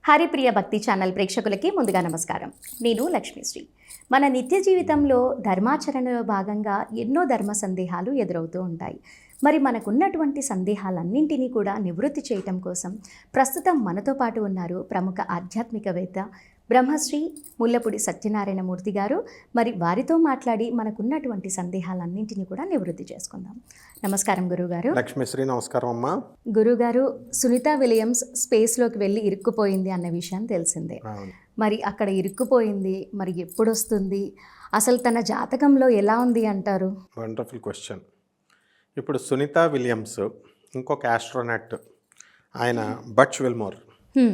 హరిప్రియ భక్తి ఛానల్ ప్రేక్షకులకి ముందుగా నమస్కారం. నేను లక్ష్మీశ్రీ. మన నిత్య జీవితంలో ధర్మాచరణలో భాగంగా ఎన్నో ధర్మ సందేహాలు ఎదురవుతూ ఉంటాయి. మరి మనకున్నటువంటి సందేహాలన్నింటినీ కూడా నివృత్తి చేయటం కోసం ప్రస్తుతం మనతో పాటు ఉన్నారు ప్రముఖ ఆధ్యాత్మికవేత్త బ్రహ్మశ్రీ ముల్లపూడి సత్యనారాయణమూర్తి గారు. మరి వారితో మాట్లాడి మనకున్నటువంటి సందేహాలన్నింటినీ కూడా నివృత్తి చేసుకుందాం. నమస్కారం గురువుగారు. లక్ష్మీశ్రీ నమస్కారం అమ్మా. గురువుగారు, సునీత విలియమ్స్ స్పేస్లోకి వెళ్ళి ఇరుక్కుపోయింది అన్న విషయం తెలిసిందే. మరి అక్కడ ఇరుక్కుపోయింది, మరి ఎప్పుడు వస్తుంది, అసలు తన జాతకంలో ఎలా ఉంది అంటారు? Wonderful question. ఇప్పుడు సునీత విలియమ్స్, ఇంకొక ఆస్ట్రోనాట్ ఆయన బచ్ విల్మోర్,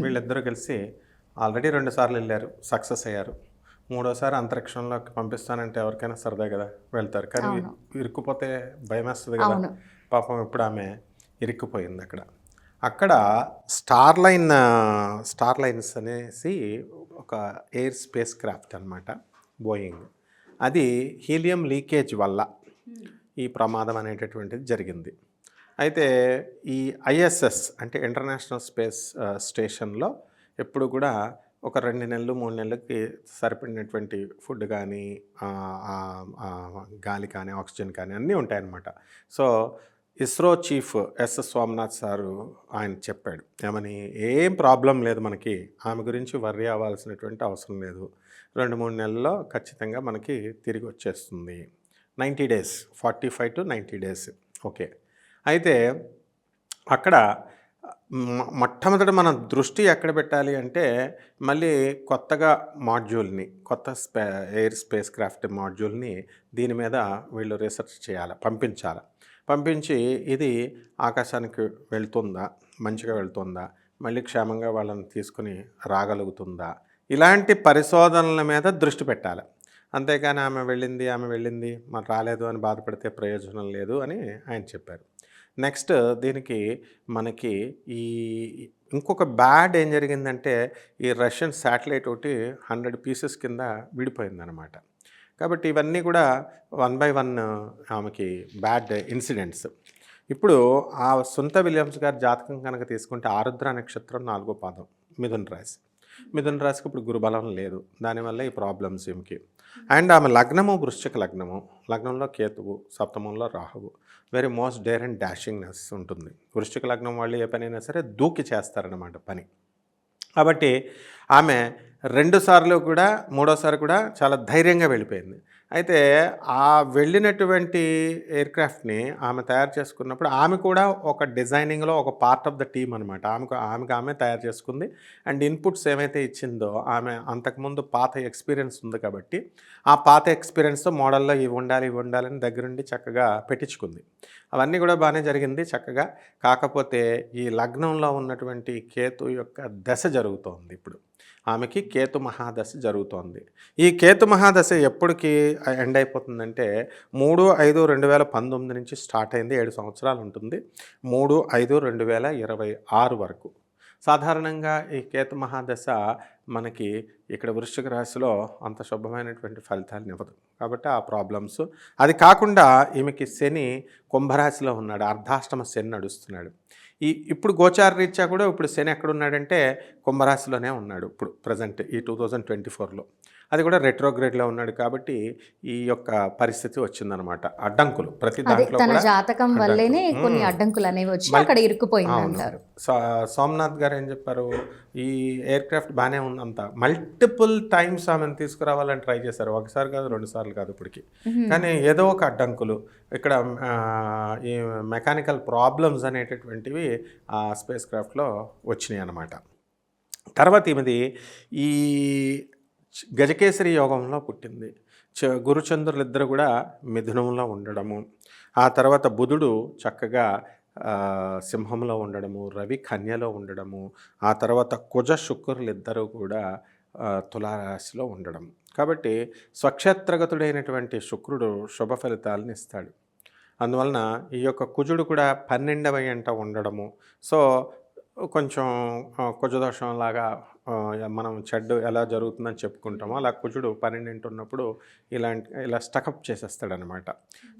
వీళ్ళిద్దరూ కలిసి ఆల్రెడీ 2 సార్లు వెళ్ళారు, సక్సెస్ అయ్యారు. 3వసారి అంతరిక్షంలోకి పంపిస్తానంటే ఎవరికైనా సరదా కదా, వెళ్తారు. కానీ ఇరుక్కుపోతే భయం వేస్తుంది కదా. పాపం ఇప్పుడు ఆమె ఇరుక్కుపోయింది అక్కడ స్టార్లైన్స్ అనేసి ఒక ఎయిర్ స్పేస్ క్రాఫ్ట్ అనమాట, బోయింగ్. అది హీలియం లీకేజ్ వల్ల ఈ ప్రమాదం అనేటటువంటిది జరిగింది. అయితే ఈ ఐఎస్ఎస్ అంటే ఇంటర్నేషనల్ స్పేస్ స్టేషన్లో ఎప్పుడు కూడా ఒక 2 నెలలు 3 నెలలకి సరిపడినటువంటి ఫుడ్ కానీ గాలి కానీ ఆక్సిజన్ కానీ అన్నీ ఉంటాయన్నమాట. So ISRO chief S Swaminath sir ఆయన చెప్పాడు, ఏమని, ఏం ప్రాబ్లం లేదు మనకి, ఆమె గురించి వర్రీ అవ్వాల్సినటువంటి అవసరం లేదు, 2-3 నెలల్లో ఖచ్చితంగా మనకి తిరిగి వచ్చేస్తుంది. 90 days, 45 to 90 days. ఓకే. అయితే అక్కడ మొట్టమొదట మన దృష్టి ఎక్కడ పెట్టాలి అంటే, మళ్ళీ కొత్తగా మాడ్యూల్ని, కొత్త ఎయిర్ స్పేస్ క్రాఫ్ట్ మాడ్యూల్ని దీని మీద వీళ్ళు రీసెర్చ్ చేయాలి, పంపించి ఇది ఆకాశానికి వెళ్తుందా, మంచిగా వెళ్తుందా, మళ్ళీ క్షేమంగా వాళ్ళని తీసుకుని రాగలుగుతుందా, ఇలాంటి పరిశోధనల మీద దృష్టి పెట్టాలి. అంతేకాని ఆమె వెళ్ళింది మరి రాలేదు అని బాధపడితే ప్రయోజనం లేదు అని ఆయన చెప్పారు. నెక్స్ట్ దీనికి మనకి ఈ ఇంకొక బ్యాడ్ ఏం జరిగిందంటే, ఈ రష్యన్ శాటిలైట్ ఒకటి 100 pieces కింద విడిపోయిందనమాట. కాబట్టి ఇవన్నీ కూడా 1 by 1 ఆమెకి బ్యాడ్ ఇన్సిడెంట్స్. ఇప్పుడు ఆ సునీత విలియమ్స్ గారి జాతకం కనుక తీసుకుంటే ఆరుద్ర నక్షత్రం 4వ పాదం, మిథున రాశికి ఇప్పుడు గురుబలం లేదు, దానివల్ల ఈ ప్రాబ్లమ్స్ ఈమెకి. అండ్ ఆమె లగ్నము వృశ్చిక లగ్నంలో కేతువు, సప్తమంలో రాహువు. వెరీ మోస్ట్ డేర్ అండ్ డాషింగ్నెస్ ఉంటుంది. వృశ్చిక లగ్నం వాళ్ళు ఏ పనైనా సరే దూకి చేస్తారన్నమాట పని. కాబట్టి ఆమె 2 సార్లు కూడా, 3వసారి కూడా చాలా ధైర్యంగా వెళ్ళిపోయింది. అయితే ఆ వెళ్ళినటువంటి ఎయిర్క్రాఫ్ట్ని ఆమె తయారు చేసుకున్నప్పుడు ఆమె కూడా ఒక డిజైనింగ్లో ఒక పార్ట్ ఆఫ్ ద టీమ్ అనమాట. ఆమె తయారు చేసుకుంది. అండ్ ఇన్పుట్స్ ఏమైతే ఇచ్చిందో, ఆమె అంతకుముందు పాత ఎక్స్పీరియన్స్ ఉంది కాబట్టి ఆ పాత ఎక్స్పీరియన్స్తో మోడల్లో ఇవి ఉండాలని దగ్గరుండి చక్కగా పెట్టించుకుంది. అవన్నీ కూడా బాగానే జరిగింది చక్కగా. కాకపోతే ఈ లగ్నంలో ఉన్నటువంటి కేతు యొక్క దశ జరుగుతోంది. ఇప్పుడు ఆమెకి కేతు మహాదశ జరుగుతోంది. ఈ కేతు మహాదశ ఎప్పటికి ఎండ్ అయిపోతుందంటే 3/5/2019 నుంచి స్టార్ట్ అయింది, 7 సంవత్సరాలు ఉంటుంది. 3/5/2026 వరకు. సాధారణంగా ఈ కేతు మహాదశ మనకి ఇక్కడ వృశ్చిక రాశిలో అంత శుభమైనటువంటి ఫలితాలను ఇవ్వదు. కాబట్టి ఆ ప్రాబ్లమ్స్. అది కాకుండా ఈమెకి శని కుంభరాశిలో ఉన్నాడు, అర్ధాష్టమ శని నడుస్తున్నాడు. ఇప్పుడు గోచార రీత్యా కూడా ఇప్పుడు శని ఎక్కడున్నాడంటే కుంభరాశిలోనే ఉన్నాడు ఇప్పుడు ప్రజెంట్ ఈ 2024లో. అది కూడా రెట్రోగ్రేడ్లో ఉన్నాడు. కాబట్టి ఈ యొక్క పరిస్థితి వచ్చిందనమాట. అడ్డంకులు ప్రతి దాంట్లో తన జాతకం వల్లేనే కొన్ని అడ్డంకులు అనేవి వచ్చి అక్కడ ఇరుక్కుపోయింది అంటారు. సోమనాథ్ గారు ఏం చెప్పారు, ఈ ఎయిర్క్రాఫ్ట్ బాగానే ఉందంత, మల్టిపుల్ టైమ్స్ ఆమెను తీసుకురావాలని ట్రై చేశారు. 1 సారి కాదు, 2 సార్లు కాదు ఇప్పటికి. కానీ ఏదో ఒక అడ్డంకులు ఇక్కడ ఈ మెకానికల్ ప్రాబ్లమ్స్ అనేటటువంటివి ఆ స్పేస్ క్రాఫ్ట్లో వచ్చినాయి అన్నమాట. తర్వాత ఈమెది ఈ గజకేసరి యోగంలో పుట్టింది. గురుచంద్రులు ఇద్దరు కూడా మిథునంలో ఉండడము, ఆ తర్వాత బుధుడు చక్కగా సింహంలో ఉండడము, రవి కన్యలో ఉండడము, ఆ తర్వాత కుజ శుక్రులు ఇద్దరు కూడా తులారాశిలో ఉండడం. కాబట్టి స్వక్షేత్రగతుడైనటువంటి శుక్రుడు శుభ ఫలితాలను ఇస్తాడు. అందువలన ఈ యొక్క కుజుడు కూడా 12వ ఇంట ఉండడము. సో కొంచెం కుజదోషం లాగా మనం చెడ్డు ఎలా జరుగుతుందని చెప్పుకుంటామో అలా కుజుడు 12 ఉన్నప్పుడు ఇలా స్టకప్ చేసేస్తాడనమాట.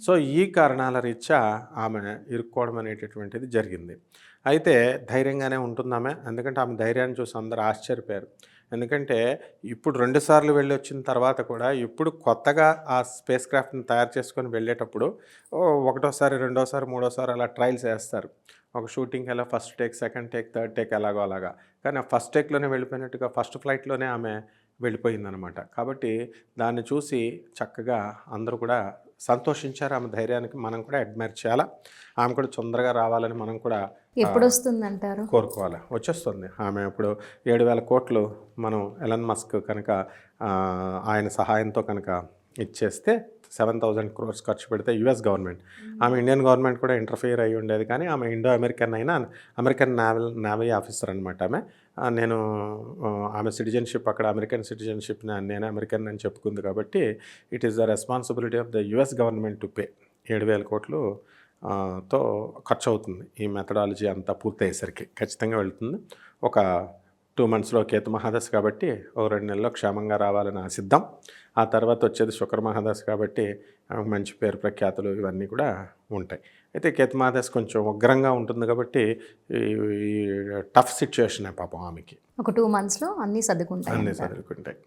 సో ఈ కారణాల రీత్యా ఆమె ఇరుక్కోవడం అనేటటువంటిది జరిగింది. అయితే ధైర్యంగానే ఉంటుందామె. ఎందుకంటే ఆమె ధైర్యాన్ని చూసి అందరూ ఆశ్చర్యపోయారు. ఎందుకంటే ఇప్పుడు 2 సార్లు వెళ్ళొచ్చిన తర్వాత కూడా ఇప్పుడు కొత్తగా ఆ స్పేస్ క్రాఫ్ట్‌ని తయారు చేసుకొని వెళ్ళేటప్పుడు ఒకటోసారి, రెండోసారి, మూడోసారి అలా ట్రయల్స్ ఏస్తారు. ఒక షూటింగ్‌కి ఎలా first take, second take, third take ఎలాగో అలాగా. కానీ ఆ ఫస్ట్ టేక్‌లోనే వెళ్ళిపోయినట్టుగా ఫస్ట్ ఫ్లైట్‌లోనే ఆమె వెళ్ళిపోయిందనమాట. కాబట్టి దాన్ని చూసి చక్కగా అందరూ కూడా సంతోషించారు. ఆమె ధైర్యానికి మనం కూడా అడ్మైర్ చేయాలా. ఆమె కూడా తొందరగా రావాలని మనం కూడా ఎప్పుడొస్తుందంటారు? కోరుకోవాలి. వచ్చేస్తుంది. ఆమె ఇప్పుడు 7,000 కోట్లు మనం ఎలన్ మస్క్ కనుక ఆయన సహాయంతో కనుక ఇచ్చేస్తే 7,000 crores ఖర్చు పెడితే యుఎస్ గవర్నమెంట్, ఆమె ఇండియన్ గవర్నమెంట్ కూడా ఇంటర్ఫియర్ అయ్యి ఉండేది. కానీ ఆమె ఇండో అమెరికన్ అయినా అమెరికన్ నేవీ ఆఫీసర్ అనమాట ఆమె. నేను ఆమె సిటిజన్షిప్ అక్కడ అమెరికన్ సిటిజన్షిప్ నేను అమెరికన్ అని చెప్పుకుంది కాబట్టి it is the responsibility of the US government to pay. 7,000 కోట్లు తో ఖర్చు అవుతుంది. ఈ మెథడాలజీ అంతా పూర్తయ్యేసరికి ఖచ్చితంగా వెళ్తుంది. ఒక 2 monthsలో కేతు మహాదశ కాబట్టి ఒక 2 నెలల్లో క్షేమంగా రావాలని ఆశిద్దాం. ఆ తర్వాత వచ్చేది శుక్ర మహాదశ కాబట్టి ఆమెకు మంచి పేరు ప్రఖ్యాతులు ఇవన్నీ కూడా ఉంటాయి. అయితే కేతు మహాదశ కొంచెం ఉగ్రంగా ఉంటుంది కాబట్టి ఈ టఫ్ సిచ్యువేషనే పాపం ఆమెకి. ఒక 2 monthsలో అన్నీ సర్దుకుంటాయి అన్నీ అంటారు. చదువుకుంటాయి.